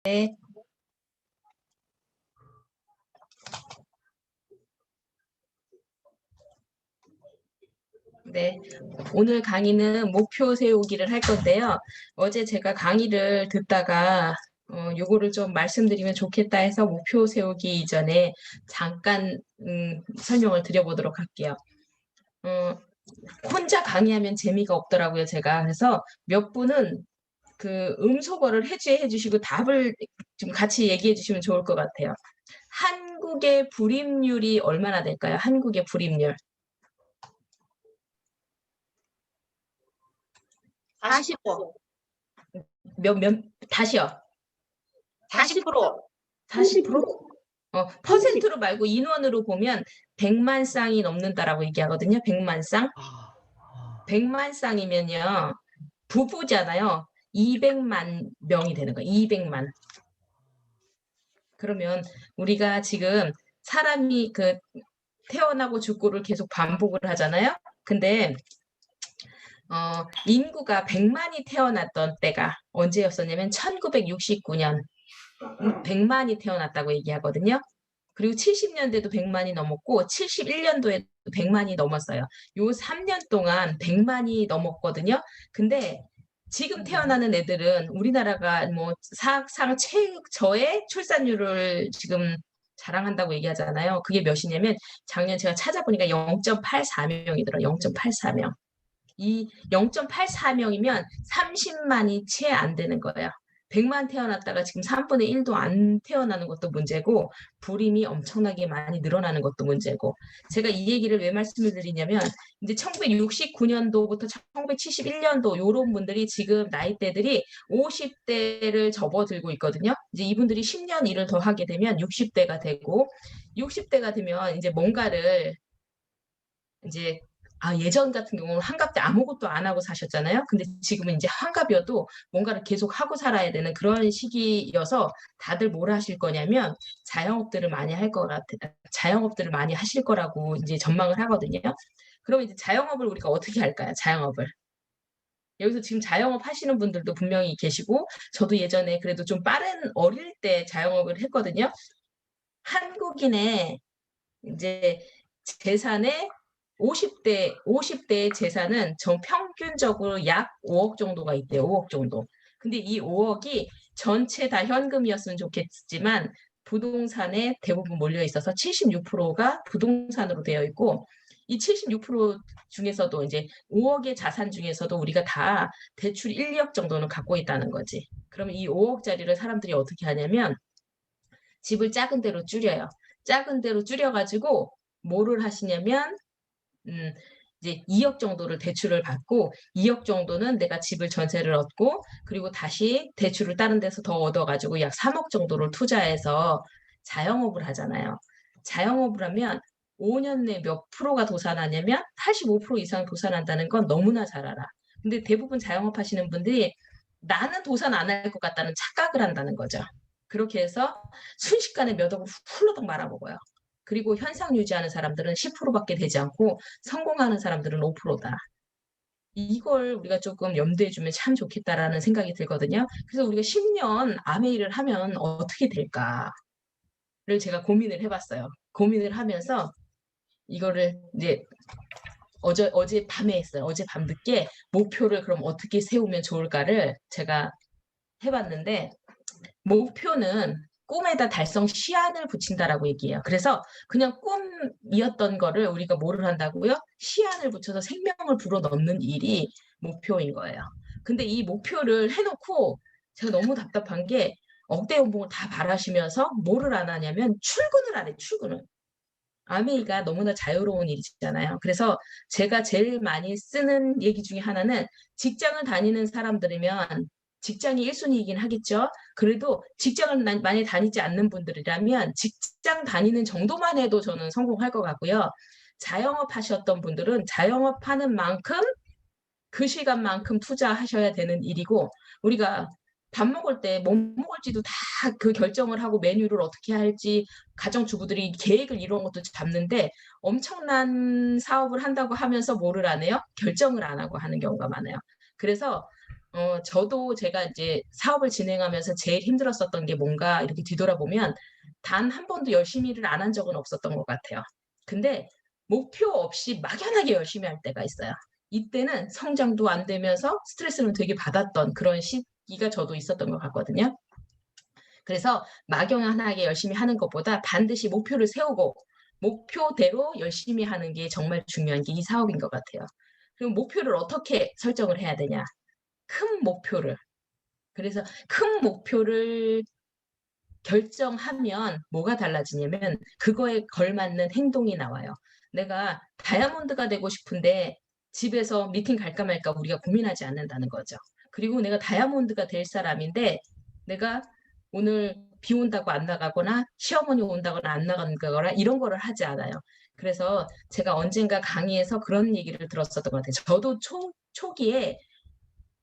네. 네. 오늘 강의는 목표 세우기를 할 건데요. 어제 제가 강의를 듣다가 요거를 좀 말씀드리면 좋겠다 해서 목표 세우기 이전에 잠깐 설명을 드려보도록 할게요. 어, 혼자 강의하면 재미가 없더라고요, 제가. 그래서 몇 분은 그 음소거를 해주해 주시고 답을 좀 같이 얘기해 주시면 좋을 것 같아요. 한국의 불임률이 얼마나 될까요? 한국의 불임률. 40%. 다시요. 40%. 40%? 퍼센트로 말고 인원으로 보면 100만 쌍이 넘는다라고 얘기하거든요. 100만 쌍. 100만 쌍이면요. 부부잖아요. 200만 명이 되는 거예요. 200만. 그러면 우리가 지금 사람이 태어나고 죽고를 계속 반복을 하잖아요. 근데 인구가 100만이 태어났던 때가 언제였었냐면 1969년 100만이 태어났다고 얘기하거든요. 그리고 70년대도 100만이 넘었고 71년도에도 100만이 넘었어요. 요 3년 동안 100만이 넘었거든요. 근데 지금 태어나는 애들은 우리나라가 뭐 사상 최저의 출산율을 지금 자랑한다고 얘기하잖아요. 그게 몇이냐면 작년 제가 찾아보니까 0.84명이더라고요. 0.84명. 이 0.84명이면 30만이 채 안 되는 거예요. 100만 태어났다가 지금 3분의 1도 안 태어나는 것도 문제고 불임이 엄청나게 많이 늘어나는 것도 문제고 제가 이 얘기를 왜 말씀을 드리냐면 이제 1969년도부터 1971년도 요런 분들이 지금 나이대들이 50대를 접어들고 있거든요. 이제 이분들이 10년 일을 더 하게 되면 60대가 되고 60대가 되면 이제 뭔가를 이제 예전 같은 경우는 환갑 때 아무것도 안 하고 사셨잖아요. 근데 지금은 이제 환갑이어도 뭔가를 계속 하고 살아야 되는 그런 시기여서 다들 뭘 하실 거냐면 자영업들을 많이 할 것 같아요. 자영업들을 많이 하실 거라고 이제 전망을 하거든요. 그럼 이제 자영업을 우리가 어떻게 할까요? 자영업을. 여기서 지금 자영업 하시는 분들도 분명히 계시고 저도 예전에 그래도 좀 빠른 어릴 때 자영업을 했거든요. 한국인의 이제 재산의 50대의 재산은 평균적으로 약 5억 정도가 있대요. 5억 정도. 근데 이 5억이 전체 다 현금이었으면 좋겠지만 부동산에 대부분 몰려 있어서 76%가 부동산으로 되어 있고 이 76% 중에서도 이제 5억의 자산 중에서도 우리가 다 대출 1, 2억 정도는 갖고 있다는 거지. 그러면 이 5억짜리를 사람들이 어떻게 하냐면 집을 작은 데로 줄여요. 작은 데로 줄여가지고 뭐를 하시냐면 음, 이제 2억 정도를 대출을 받고 2억 정도는 내가 집을 전세를 얻고 그리고 다시 대출을 다른 데서 더 얻어가지고 약 3억 정도를 투자해서 자영업을 하잖아요. 자영업을 하면 5년 내 몇 프로가 도산하냐면 85% 이상 도산한다는 건 너무나 잘 알아. 근데 대부분 자영업 하시는 분들이 나는 도산 안 할 것 같다는 착각을 한다는 거죠. 그렇게 해서 순식간에 몇 억을 훌러덩 말아먹어요. 그리고 현상 유지하는 사람들은 10%밖에 되지 않고 성공하는 사람들은 5%다. 이걸 우리가 조금 염두에 주면 참 좋겠다라는 생각이 들거든요. 그래서 우리가 10년 암의 일을 하면 어떻게 될까를 제가 고민을 해봤어요. 고민을 하면서 이거를 이제 어제 밤에 했어요. 어제 밤늦게 목표를 그럼 어떻게 세우면 좋을까를 제가 해봤는데 목표는 꿈에다 달성 시한을 붙인다라고 얘기해요. 그래서 그냥 꿈이었던 거를 우리가 뭐를 한다고요? 시한을 붙여서 생명을 불어넣는 일이 목표인 거예요. 근데 이 목표를 해놓고 제가 너무 답답한 게 억대 연봉을 다 바라시면서 뭐를 안 하냐면 출근을 안 해, 출근을. 아메이가 너무나 자유로운 일이잖아요. 그래서 제가 제일 많이 쓰는 얘기 중에 하나는 직장을 다니는 사람들이면 직장이 1순위이긴 하겠죠. 그래도 직장을 많이 다니지 않는 분들이라면 직장 다니는 정도만 해도 저는 성공할 것 같고요. 자영업 하셨던 분들은 자영업하는 만큼 그 시간만큼 투자하셔야 되는 일이고 우리가 밥 먹을 때 뭐 먹을지도 다 그 결정을 하고 메뉴를 어떻게 할지 가정주부들이 계획을 이런 것도 잡는데 엄청난 사업을 한다고 하면서 뭐를 안 해요? 결정을 안 하고 하는 경우가 많아요. 그래서 저도 제가 이제 사업을 진행하면서 제일 힘들었었던 게 뭔가 이렇게 뒤돌아보면 단 한 번도 열심히 일을 안 한 적은 없었던 것 같아요. 근데 목표 없이 막연하게 열심히 할 때가 있어요. 이때는 성장도 안 되면서 스트레스는 되게 받았던 그런 시기가 저도 있었던 것 같거든요. 그래서 막연하게 열심히 하는 것보다 반드시 목표를 세우고 목표대로 열심히 하는 게 정말 중요한 게 이 사업인 것 같아요. 그럼 목표를 어떻게 설정을 해야 되냐? 큰 목표를. 그래서 큰 목표를 결정하면 뭐가 달라지냐면 그거에 걸맞는 행동이 나와요. 내가 다이아몬드가 되고 싶은데 집에서 미팅 갈까 말까 우리가 고민하지 않는다는 거죠. 그리고 내가 다이아몬드가 될 사람인데 내가 오늘 비 온다고 안 나가거나 시어머니 온다거나 안 나가거나 이런 거를 하지 않아요. 그래서 제가 언젠가 강의에서 그런 얘기를 들었었던 것 같아요. 저도 초기에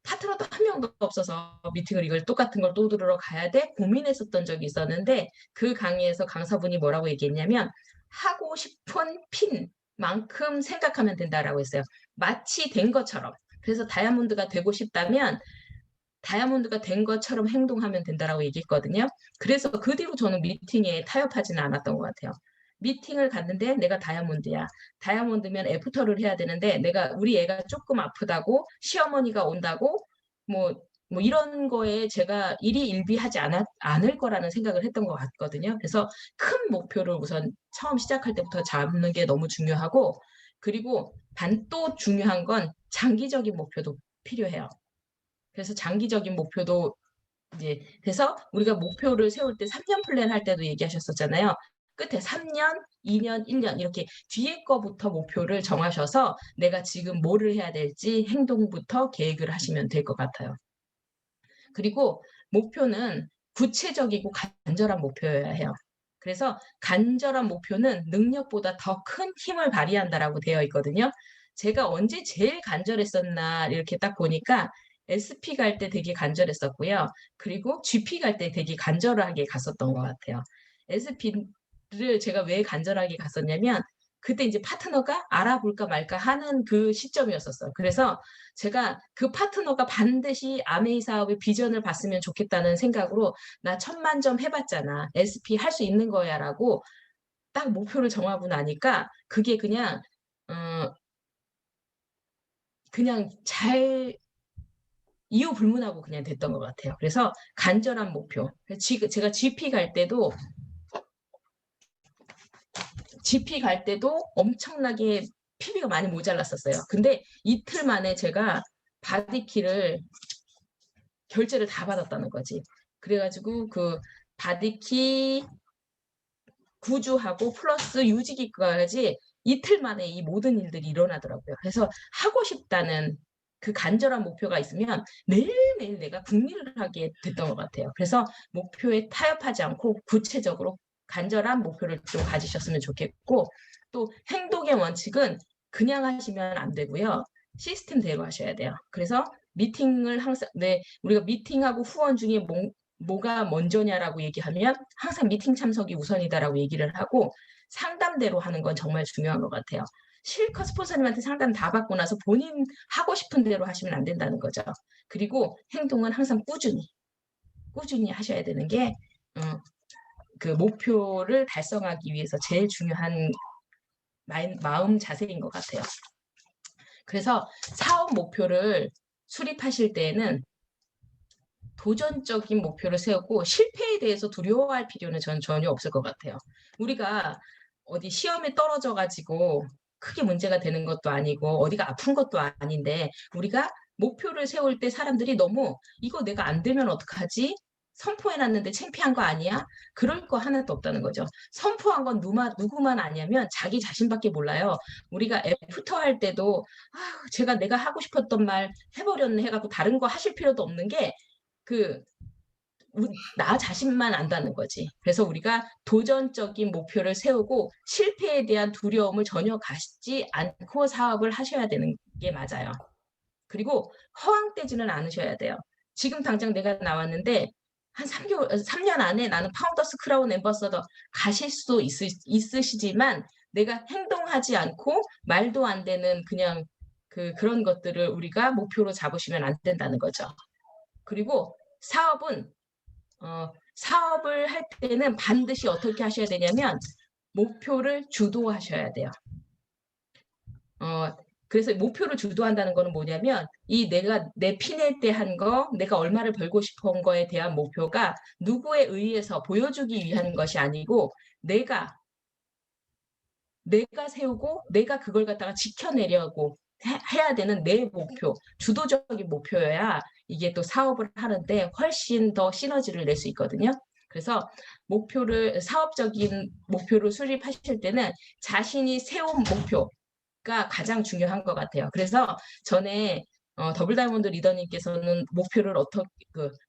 파트너도 한 명도 없어서 미팅을 이걸 똑같은 걸 또 들으러 가야 돼? 고민했었던 적이 있었는데 그 강의에서 강사분이 뭐라고 얘기했냐면 하고 싶은 핀만큼 생각하면 된다라고 했어요. 마치 된 것처럼. 그래서 다이아몬드가 되고 싶다면 다이아몬드가 된 것처럼 행동하면 된다라고 얘기했거든요. 그래서 그 뒤로 저는 미팅에 타협하지는 않았던 것 같아요. 미팅을 갔는데 내가 다이아몬드야. 다이아몬드면 애프터를 해야 되는데 내가 우리 애가 조금 아프다고 시어머니가 온다고 뭐, 뭐 이런 거에 제가 일희일비하지 않을 거라는 생각을 했던 것 같거든요. 그래서 큰 목표를 우선 처음 시작할 때부터 잡는 게 너무 중요하고 그리고 또 중요한 건 장기적인 목표도 필요해요. 그래서 장기적인 목표도 이제 그래서 우리가 목표를 세울 때 3년 플랜 할 때도 얘기하셨었잖아요. 끝에 3년, 2년, 1년 이렇게 뒤에 거부터 목표를 정하셔서 내가 지금 뭐를 해야 될지 행동부터 계획을 하시면 될 것 같아요. 그리고 목표는 구체적이고 간절한 목표여야 해요. 그래서 간절한 목표는 능력보다 더 큰 힘을 발휘한다라고 되어 있거든요. 제가 언제 제일 간절했었나 이렇게 딱 보니까 SP 갈 때 되게 간절했었고요. 그리고 GP 갈 때 되게 간절하게 갔었던 것 같아요. SP를 제가 왜 간절하게 갔었냐면 그때 이제 파트너가 알아볼까 말까 하는 그 시점이었었어요. 그래서 제가 그 파트너가 반드시 아메이 사업의 비전을 봤으면 좋겠다는 생각으로 나 천만 점 해봤잖아. SP 할 수 있는 거야라고 딱 목표를 정하고 나니까 그게 어, 그냥 잘 이유 불문하고 그냥 됐던 것 같아요. 그래서 간절한 목표. 제가 GP 갈 때도 엄청나게 PB가 많이 모자랐었어요. 근데 이틀 만에 제가 바디키를 결제를 다 받았다는 거지. 그래가지고 그 바디키 구주하고 플러스 유지기까지 이틀 만에 이 모든 일들이 일어나더라고요. 그래서 하고 싶다는 그 간절한 목표가 있으면 매일매일 내가 궁리를 하게 됐던 것 같아요. 그래서 목표에 타협하지 않고 구체적으로 간절한 목표를 좀 가지셨으면 좋겠고 또 행동의 원칙은 그냥 하시면 안 되고요. 시스템대로 하셔야 돼요. 그래서 미팅을 항상 우리가 미팅하고 후원 중에 뭐가 먼저냐라고 얘기하면 항상 미팅 참석이 우선이다라고 얘기를 하고 상담대로 하는 건 정말 중요한 것 같아요. 실컷 스폰서님한테 상담 다 받고 나서 본인 하고 싶은 대로 하시면 안 된다는 거죠. 그리고 행동은 항상 꾸준히 하셔야 되는 게 그 목표를 달성하기 위해서 제일 중요한 마음 자세인 것 같아요. 그래서 사업 목표를 수립하실 때에는 도전적인 목표를 세우고 실패에 대해서 두려워할 필요는 저는 전혀 없을 것 같아요. 우리가 어디 시험에 떨어져 가지고 크게 문제가 되는 것도 아니고 어디가 아픈 것도 아닌데 우리가 목표를 세울 때 사람들이 너무 이거 내가 안 되면 어떡하지? 선포해놨는데 창피한 거 아니야? 그럴 거 하나도 없다는 거죠. 선포한 건 누구만 아냐면 자기 자신밖에 몰라요. 우리가 애프터 할 때도 제가 내가 하고 싶었던 말 해버렸네 해갖고 다른 거 하실 필요도 없는 게 그, 나 자신만 안다는 거지. 그래서 우리가 도전적인 목표를 세우고 실패에 대한 두려움을 전혀 갖지 않고 사업을 하셔야 되는 게 맞아요. 그리고 허황되지는 않으셔야 돼요. 지금 당장 내가 나왔는데 한 3년 안에 나는 파운더스 크라운 앰버서더 가실 수도 있으시지만 내가 행동하지 않고 말도 안 되는 그냥 그런 것들을 우리가 목표로 잡으시면 안 된다는 거죠. 그리고 사업을 할 때는 반드시 어떻게 하셔야 되냐면 목표를 주도하셔야 돼요. 그래서 목표를 주도한다는 거는 뭐냐면 내가 내 피낼 때 한 거, 내가 얼마를 벌고 싶은 거에 대한 목표가 누구에 의해서 보여주기 위한 것이 아니고 내가 세우고 내가 그걸 갖다가 지켜내려고 해야 되는 내 목표, 주도적인 목표여야 이게 또 사업을 하는데 훨씬 더 시너지를 낼 수 있거든요. 그래서 사업적인 목표를 수립하실 때는 자신이 세운 목표가 가장 중요한 것 같아요. 그래서 전에 더블 다이몬드 리더님께서는 목표를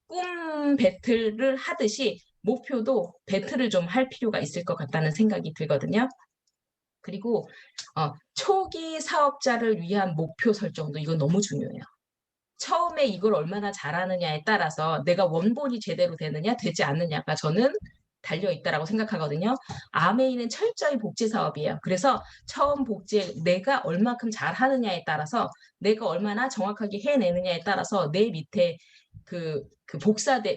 꿈 배틀을 하듯이 목표도 배틀을 좀 할 필요가 있을 것 같다는 생각이 들거든요. 그리고 초기 사업자를 위한 목표 설정도 이건 너무 중요해요. 처음에 이걸 얼마나 잘하느냐에 따라서 내가 원본이 제대로 되느냐 되지 않느냐가 저는 달려있다라고 생각하거든요. 아메이는 철저히 복제 사업이에요. 그래서 처음 복제 내가 얼마큼 잘하느냐에 따라서 내가 얼마나 정확하게 해내느냐에 따라서 내 밑에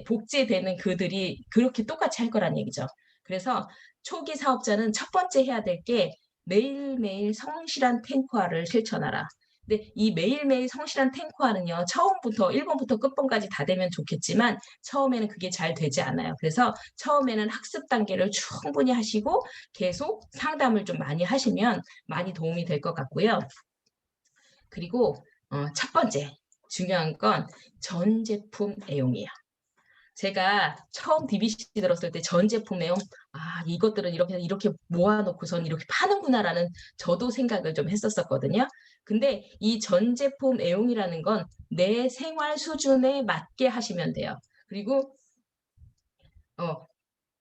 복제되는 그들이 그렇게 똑같이 할 거란 얘기죠. 그래서 초기 사업자는 첫 번째 해야 될 게 매일매일 성실한 탱커화를 실천하라. 근데 이 매일매일 성실한 탱커화는요, 처음부터 1번부터 끝번까지 다 되면 좋겠지만 처음에는 그게 잘 되지 않아요. 그래서 처음에는 학습 단계를 충분히 하시고 계속 상담을 좀 많이 하시면 많이 도움이 될 것 같고요. 그리고 첫 번째 중요한 건 전 제품 애용이에요. 제가 처음 DBC 들었을 때 전 제품 애용, 이것들은 이렇게 모아놓고선 이렇게 파는구나라는 저도 생각을 좀 했었거든요. 근데 이 전 제품 애용이라는 건 내 생활 수준에 맞게 하시면 돼요. 그리고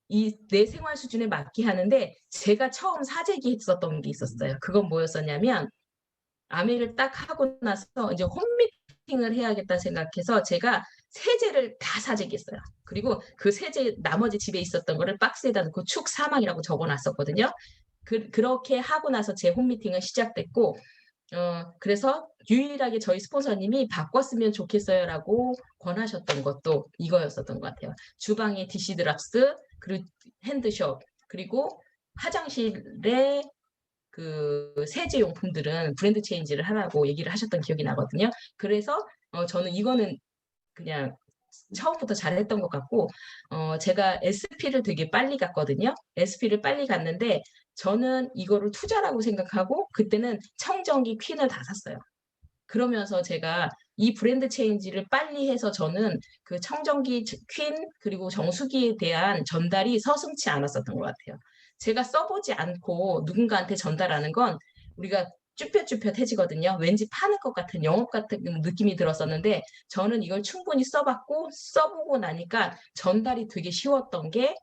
이 내 생활 수준에 맞게 하는데 제가 처음 사재기 했었던 게 있었어요. 그건 뭐였었냐면 아메를 딱 하고 나서 이제 홈미팅을 해야겠다 생각해서 제가 세제를 다 사재기했어요. 그리고 그 세제 나머지 집에 있었던 거를 박스에다 넣고 축 사망이라고 적어놨었거든요. 그렇게 하고 나서 제 홈미팅은 시작됐고 그래서 유일하게 저희 스폰서님이 바꿨으면 좋겠어요라고 권하셨던 것도 이거였었던 것 같아요. 주방에 디시 드랍스, 그리고 핸드숍, 그리고 화장실에 세제용품들은 브랜드 체인지를 하라고 얘기를 하셨던 기억이 나거든요. 그래서 저는 이거는 그냥 처음부터 잘했던 것 같고 제가 SP를 되게 빨리 갔거든요. SP를 빨리 갔는데 저는 이거를 투자라고 생각하고 그때는 청정기 퀸을 다 샀어요. 그러면서 제가 이 브랜드 체인지를 빨리 해서 저는 그 청정기 퀸 그리고 정수기에 대한 전달이 서슴지 않았었던 것 같아요. 제가 써보지 않고 누군가한테 전달하는 건 우리가 쭈뼛쭈뼛해지거든요. 왠지 파는 것 같은 영업 같은 느낌이 들었었는데 저는 이걸 충분히 써보고 나니까 전달이 되게 쉬웠던 게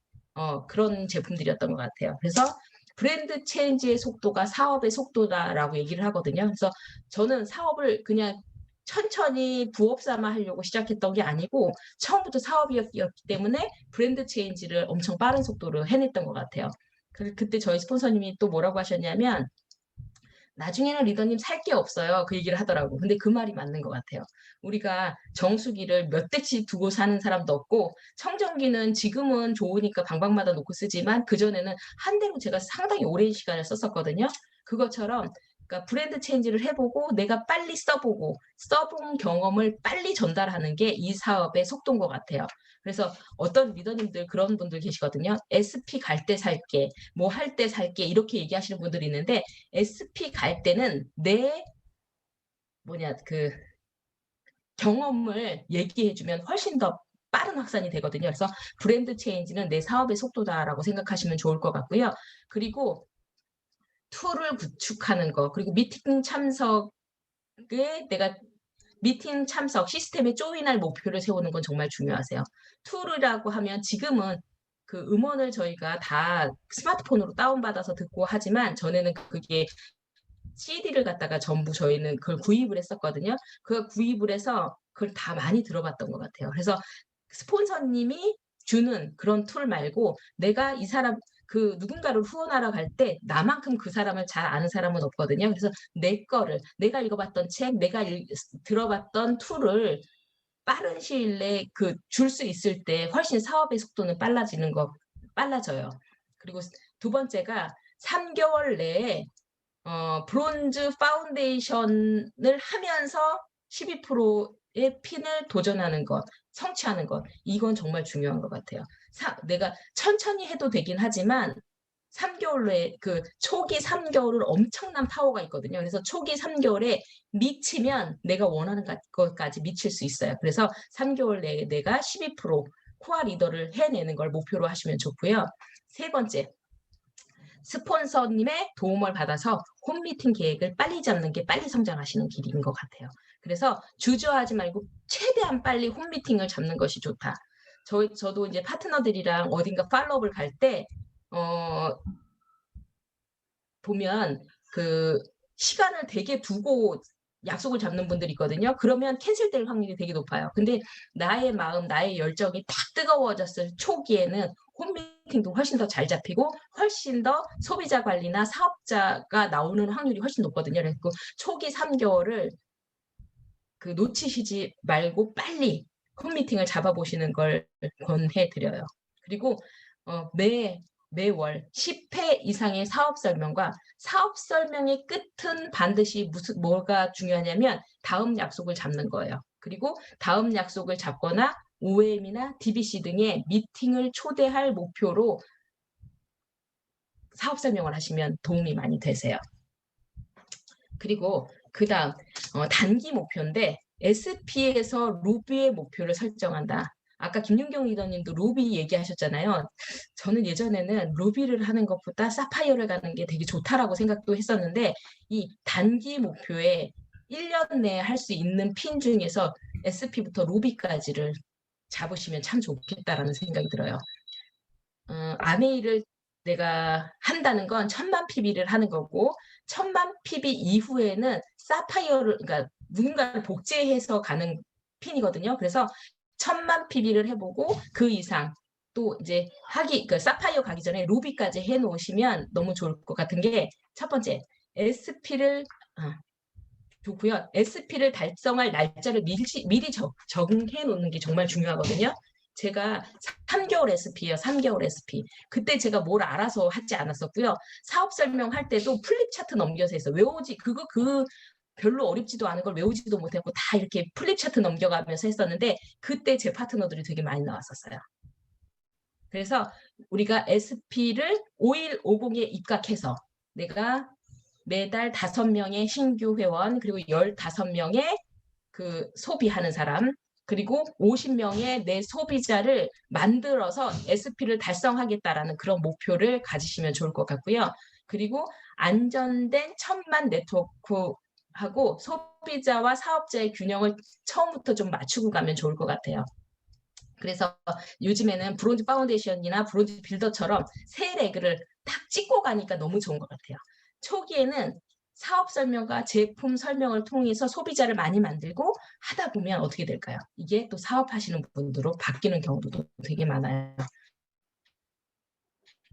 그런 제품들이었던 것 같아요. 그래서 브랜드 체인지의 속도가 사업의 속도다라고 얘기를 하거든요. 그래서 저는 사업을 그냥 천천히 부업 삼아 하려고 시작했던 게 아니고 처음부터 사업이었기 때문에 브랜드 체인지를 엄청 빠른 속도로 해냈던 것 같아요. 그때 저희 스폰서님이 또 뭐라고 하셨냐면 나중에는 리더님 살 게 없어요. 그 얘기를 하더라고. 근데 그 말이 맞는 것 같아요. 우리가 정수기를 몇 대씩 두고 사는 사람도 없고 청정기는 지금은 좋으니까 방방마다 놓고 쓰지만 그전에는 한 대로 제가 상당히 오랜 시간을 썼었거든요. 그것처럼 그러니까 브랜드 체인지를 해보고 내가 빨리 써본 경험을 빨리 전달하는 게 이 사업의 속도인 것 같아요. 그래서 어떤 리더님들 그런 분들 계시거든요. SP 갈 때 살게, 뭐 할 때 살게 이렇게 얘기하시는 분들이 있는데 SP 갈 때는 내 경험을 얘기해주면 훨씬 더 빠른 확산이 되거든요. 그래서 브랜드 체인지는 내 사업의 속도다라고 생각하시면 좋을 것 같고요. 그리고 툴을 구축하는 거, 그리고 미팅 참석에 내가 미팅 참석 시스템에 조인할 목표를 세우는 건 정말 중요하세요. 툴이라고 하면 지금은 그 음원을 저희가 다 스마트폰으로 다운받아서 듣고 하지만 전에는 그게 CD를 갖다가 전부 저희는 그걸 구입을 했었거든요. 그걸 구입을 해서 그걸 다 많이 들어봤던 것 같아요. 그래서 스폰서님이 주는 그런 툴 말고 내가 그 누군가를 후원하러 갈 때 나만큼 그 사람을 잘 아는 사람은 없거든요. 그래서 내 거를 내가 읽어봤던 책, 내가 들어봤던 툴을 빠른 시일 내에 그 줄 수 있을 때 훨씬 사업의 속도는 빨라져요. 그리고 두 번째가 3개월 내에 브론즈 파운데이션을 하면서 12%의 핀을 도전하는 것, 성취하는 것, 이건 정말 중요한 것 같아요. 내가 천천히 해도 되긴 하지만 3개월 내에 그 초기 3개월은 엄청난 파워가 있거든요. 그래서 초기 3개월에 미치면 내가 원하는 것까지 미칠 수 있어요. 그래서 3개월 내에 내가 12% 코어 리더를 해내는 걸 목표로 하시면 좋고요. 세 번째, 스폰서님의 도움을 받아서 홈미팅 계획을 빨리 잡는 게 빨리 성장하시는 길인 것 같아요. 그래서 주저하지 말고 최대한 빨리 홈미팅을 잡는 것이 좋다. 저도 이제 파트너들이랑 어딘가 팔로업을 갈 때, 보면 그 시간을 되게 두고 약속을 잡는 분들이 있거든요. 그러면 캔슬될 확률이 되게 높아요. 근데 나의 마음, 나의 열정이 딱 뜨거워졌을 초기에는 홈미팅도 훨씬 더 잘 잡히고 훨씬 더 소비자 관리나 사업자가 나오는 확률이 훨씬 높거든요. 그래서 초기 3개월을 그 놓치시지 말고 빨리 홈미팅을 잡아보시는 걸 권해드려요. 그리고 매월 10회 이상의 사업 설명과 사업 설명의 끝은 반드시 뭐가 중요하냐면 다음 약속을 잡는 거예요. 그리고 다음 약속을 잡거나 OM이나 DBC 등의 미팅을 초대할 목표로 사업 설명을 하시면 도움이 많이 되세요. 그리고 그다음 단기 목표인데 SP에서 루비의 목표를 설정한다. 아까 김윤경 리더님도 루비 얘기하셨잖아요. 저는 예전에는 루비를 하는 것보다 사파이어를 가는 게 되게 좋다라고 생각도 했었는데 이 단기 목표에 1년 내에 할 수 있는 핀 중에서 SP부터 루비까지를 잡으시면 참 좋겠다라는 생각이 들어요. 아메이를 내가 한다는 건 1000만 PB를 하는 거고 1000만 PB 이후에는 사파이어를 그러니까 누군가를 복제해서 가는 핀이거든요. 그래서 1000만 PB를 해보고 그 이상 또 이제 그 사파이어 가기 전에 루비까지 해놓으시면 너무 좋을 것 같은 게 첫 번째 SP를 좋고요. SP를 달성할 날짜를 미리 정해 놓는 게 정말 중요하거든요. 제가 3개월 SP예요. 3개월 SP. 그때 제가 뭘 알아서 하지 않았었고요. 사업 설명할 때도 플립 차트 넘겨서 해서 외우지 그 별로 어렵지도 않은 걸 외우지도 못하고 다 이렇게 플립 차트 넘겨가면서 했었는데 그때 제 파트너들이 되게 많이 나왔었어요. 그래서 우리가 SP를 5150에 입각해서 내가 매달 5명의 신규 회원 그리고 15명의 그 소비하는 사람 그리고 50명의 내 소비자를 만들어서 SP를 달성하겠다라는 그런 목표를 가지시면 좋을 것 같고요. 그리고 안전된 1000만 네트워크하고 소비자와 사업자의 균형을 처음부터 좀 맞추고 가면 좋을 것 같아요. 그래서 요즘에는 브론즈 파운데이션이나 브론즈 빌더처럼 세 레그를 딱 찍고 가니까 너무 좋은 것 같아요. 초기에는 사업 설명과 제품 설명을 통해서 소비자를 많이 만들고 하다 보면 어떻게 될까요? 이게 또 사업하시는 분들로 바뀌는 경우도 되게 많아요.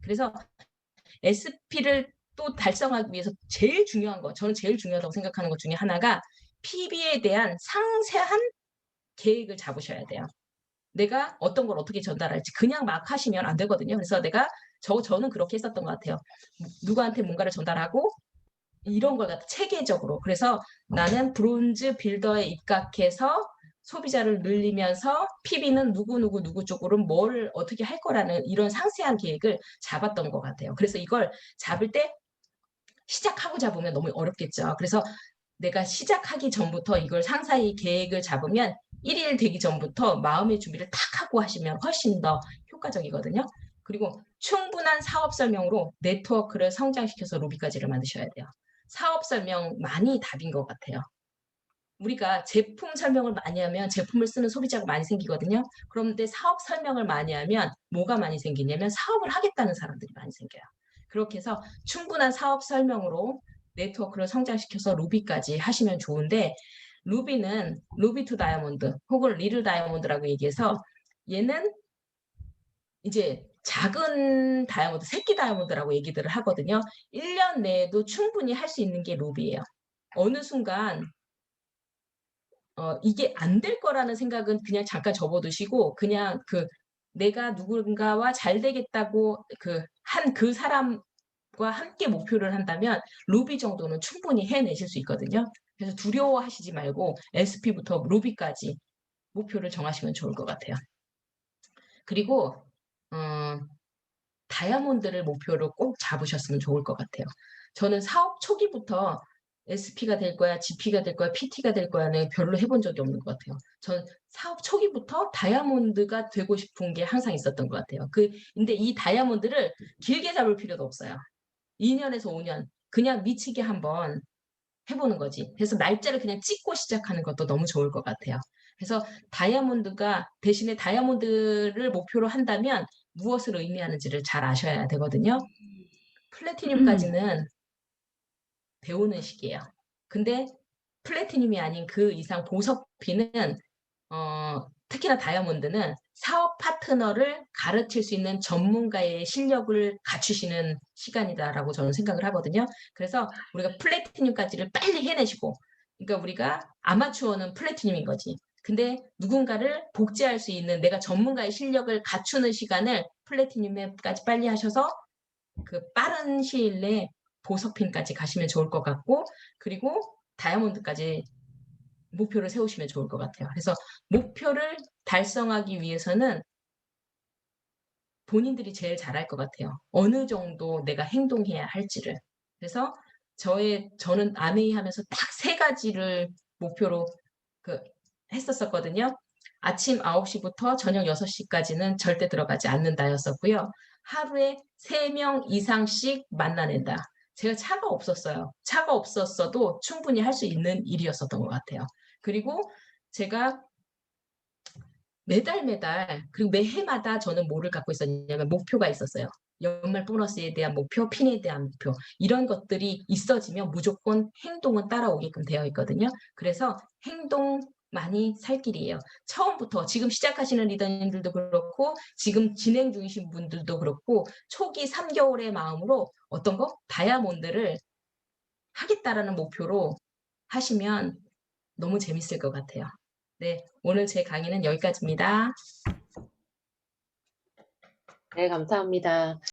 그래서 SP를 또 달성하기 위해서 제일 중요한 거, 저는 제일 중요하다고 생각하는 것 중에 하나가 PB에 대한 상세한 계획을 잡으셔야 돼요. 내가 어떤 걸 어떻게 전달할지 그냥 막 하시면 안 되거든요. 그래서 저는 그렇게 했었던 것 같아요. 누구한테 뭔가를 전달하고 이런 걸 갖다 체계적으로. 그래서 나는 브론즈 빌더에 입각해서 소비자를 늘리면서 PB는 누구 쪽으로 뭘 어떻게 할 거라는 이런 상세한 계획을 잡았던 것 같아요. 그래서 이걸 잡을 때 시작하고 잡으면 너무 어렵겠죠. 그래서 내가 시작하기 전부터 이걸 상세히 계획을 잡으면 1일 되기 전부터 마음의 준비를 탁 하고 하시면 훨씬 더 효과적이거든요. 그리고 충분한 사업 설명으로 네트워크를 성장시켜서 로비까지를 만드셔야 돼요. 사업 설명만이 답인 것 같아요. 우리가 제품 설명을 많이 하면 제품을 쓰는 소비자가 많이 생기거든요. 그런데 사업 설명을 많이 하면 뭐가 많이 생기냐면 사업을 하겠다는 사람들이 많이 생겨요. 그렇게 해서 충분한 사업 설명으로 네트워크를 성장시켜서 루비까지 하시면 좋은데 루비는 루비 투 다이아몬드 혹은 리를 다이아몬드라고 얘기해서 얘는 이제 작은 다이아몬드, 새끼 다이아몬드라고 얘기들을 하거든요. 1년 내에도 충분히 할 수 있는 게 루비예요. 어느 순간 이게 안 될 거라는 생각은 그냥 잠깐 접어두시고 그냥 내가 누군가와 잘 되겠다고 그 사람과 함께 목표를 한다면 루비 정도는 충분히 해내실 수 있거든요. 그래서 두려워하시지 말고 SP부터 루비까지 목표를 정하시면 좋을 것 같아요. 그리고 어 다이아몬드를 목표로 꼭 잡으셨으면 좋을 것 같아요. 저는 사업 초기부터 SP가 될 거야, GP가 될 거야, PT가 될 거야는 별로 해본 적이 없는 것 같아요. 전 사업 초기부터 다이아몬드가 되고 싶은 게 항상 있었던 것 같아요. 근데 이 다이아몬드를 길게 잡을 필요도 없어요. 2년에서 5년 그냥 미치게 한번 해보는 거지. 그래서 날짜를 그냥 찍고 시작하는 것도 너무 좋을 것 같아요. 그래서 대신에 다이아몬드를 목표로 한다면 무엇을 의미하는지를 잘 아셔야 되거든요. 플래티늄까지는 배우는 시기예요. 근데 플래티늄이 아닌 그 이상 보석피는 특히나 다이아몬드는 사업 파트너를 가르칠 수 있는 전문가의 실력을 갖추시는 시간이다라고 저는 생각을 하거든요. 그래서 우리가 플래티늄까지를 빨리 해내시고, 그러니까 우리가 아마추어는 플래티늄인 거지. 근데 누군가를 복제할 수 있는 내가 전문가의 실력을 갖추는 시간을 플래티늄까지 빨리 하셔서 빠른 시일 내에 보석핀까지 가시면 좋을 것 같고, 그리고 다이아몬드까지 목표를 세우시면 좋을 것 같아요. 그래서 목표를 달성하기 위해서는 본인들이 제일 잘할 것 같아요. 어느 정도 내가 행동해야 할지를. 그래서 저는 아메이 하면서 딱 세 가지를 목표로 그 했었었거든요. 아침 9시부터 저녁 6시까지는 절대 들어가지 않는다였었고요. 하루에 3명 이상씩 만나낸다. 제가 차가 없었어요. 차가 없었어도 충분히 할 수 있는 일이었었던 것 같아요. 그리고 제가 매달 그리고 매해마다 저는 뭐를 갖고 있었냐면 목표가 있었어요. 연말 보너스에 대한 목표, 핀에 대한 목표 이런 것들이 있어지면 무조건 행동은 따라오게끔 되어 있거든요. 그래서 행동만이 살 길이에요. 처음부터 지금 시작하시는 리더님들도 그렇고 지금 진행 중이신 분들도 그렇고 초기 3개월의 마음으로 어떤 거? 다이아몬드를 하겠다라는 목표로 하시면 너무 재밌을 것 같아요. 네, 오늘 제 강의는 여기까지입니다. 네, 감사합니다.